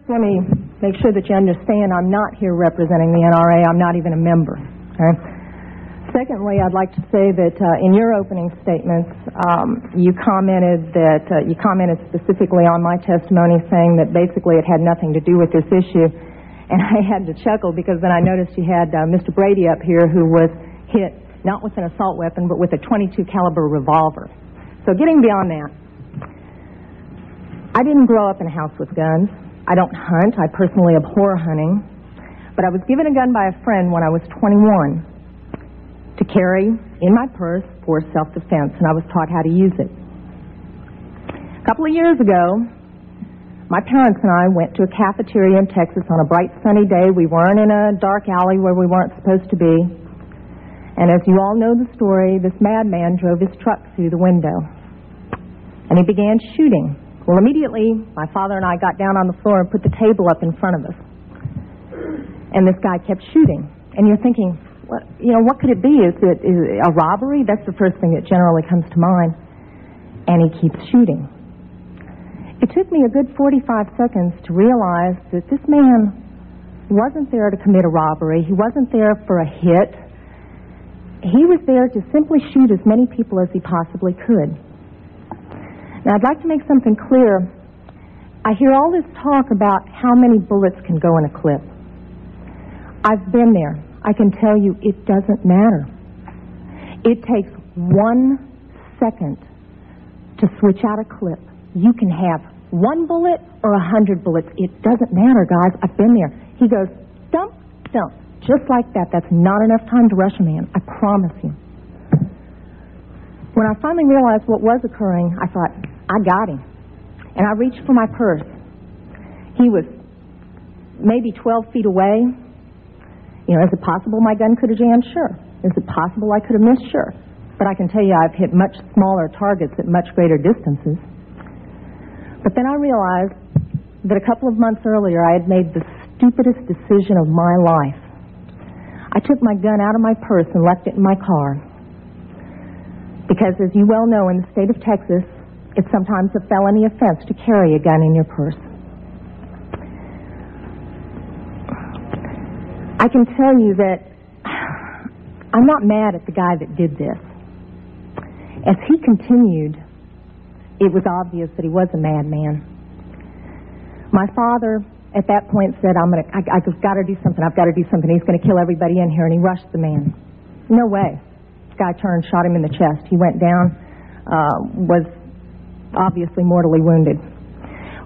let me make sure that you understand I'm not here representing the NRA. I'm not even a member. Okay? Secondly, I'd like to say that in your opening statements, you commented specifically on my testimony, saying that basically it had nothing to do with this issue. And I had to chuckle because then I noticed you had Mr. Brady up here, who was hit not with an assault weapon but with a .22 caliber revolver. So getting beyond that, I didn't grow up in a house with guns. I don't hunt. I personally abhor hunting. But I was given a gun by a friend when I was 21 to carry in my purse for self-defense, and I was taught how to use it. A couple of years ago, my parents and I went to a cafeteria in Texas on a bright sunny day. We weren't in a dark alley where we weren't supposed to be. And as you all know the story, this madman drove his truck through the window. And he began shooting. Well, immediately, my father and I got down on the floor and put the table up in front of us. And this guy kept shooting. And you're thinking, what could it be? Is it a robbery? That's the first thing that generally comes to mind. And he keeps shooting. It took me a good 45 seconds to realize that this man wasn't there to commit a robbery. He wasn't there for a hit. He was there to simply shoot as many people as he possibly could. Now, I'd like to make something clear. I hear all this talk about how many bullets can go in a clip. I've been there. I can tell you it doesn't matter. It takes 1 second to switch out a clip. You can have 1 bullet or 100 bullets. It doesn't matter, guys. I've been there. He goes, dump, dump, just like that. That's not enough time to rush a man. I promise you. When I finally realized what was occurring, I thought, I got him. And I reached for my purse. He was maybe 12 feet away. Is it possible my gun could have jammed? Sure. Is it possible I could have missed? Sure. But I can tell you I've hit much smaller targets at much greater distances. But then I realized that a couple of months earlier I had made the stupidest decision of my life. I took my gun out of my purse and left it in my car. Because as you well know, in the state of Texas, it's sometimes a felony offense to carry a gun in your purse. I can tell you that I'm not mad at the guy that did this. As he continued, it was obvious that he was a madman. My father, at that point, said, I've got to do something. I've got to do something. He's going to kill everybody in here. And he rushed the man. No way. This guy turned, shot him in the chest. He went down, was obviously mortally wounded.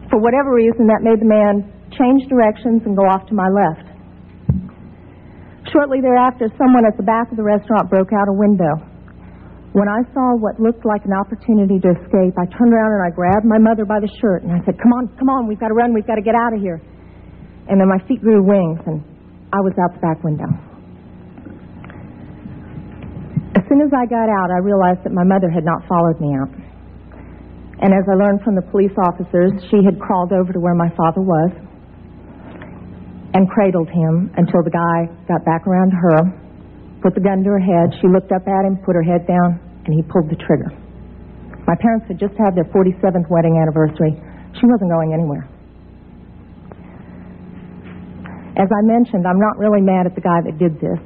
For whatever reason, that made the man change directions and go off to my left. Shortly thereafter, someone at the back of the restaurant broke out a window. When I saw what looked like an opportunity to escape, I turned around and I grabbed my mother by the shirt and I said, come on, we've got to run, we've got to get out of here. And then my feet grew wings and I was out the back window. As soon as I got out, I realized that my mother had not followed me out. And as I learned from the police officers, she had crawled over to where my father was and cradled him until the guy got back around to her, put the gun to her head. She looked up at him, put her head down, and he pulled the trigger. My parents had just had their 47th wedding anniversary. She wasn't going anywhere. As I mentioned, I'm not really mad at the guy that did this.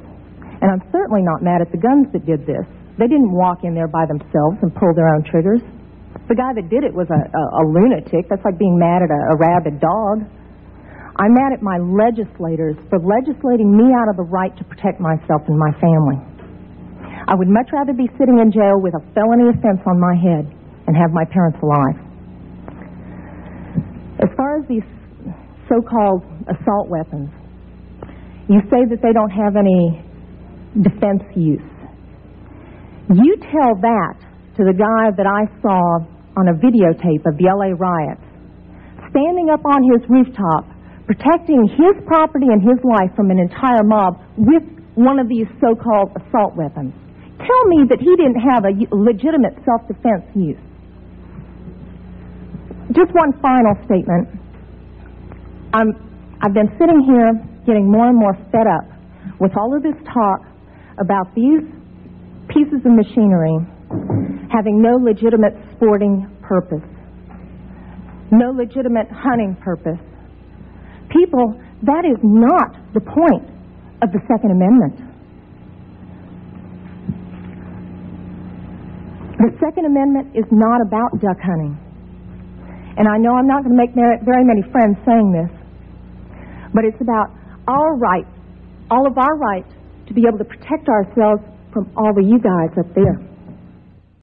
And I'm certainly not mad at the guns that did this. They didn't walk in there by themselves and pull their own triggers. The guy that did it was a lunatic. That's like being mad at a rabid dog. I'm mad at my legislators for legislating me out of the right to protect myself and my family. I would much rather be sitting in jail with a felony offense on my head and have my parents alive. As far as these so-called assault weapons, you say that they don't have any defense use. You tell that to the guy that I saw on a videotape of the LA riots, standing up on his rooftop, protecting his property and his life from an entire mob with one of these so-called assault weapons. Tell me that he didn't have a legitimate self-defense use. Just one final statement. I've been sitting here getting more and more fed up with all of this talk about these pieces of machinery having no legitimate sporting purpose, no legitimate hunting purpose, People, that is not the point of the Second Amendment. The Second Amendment is not about duck hunting. And I know I'm not going to make very many friends saying this, but it's about our right, all of our rights, to be able to protect ourselves from all of you guys up there.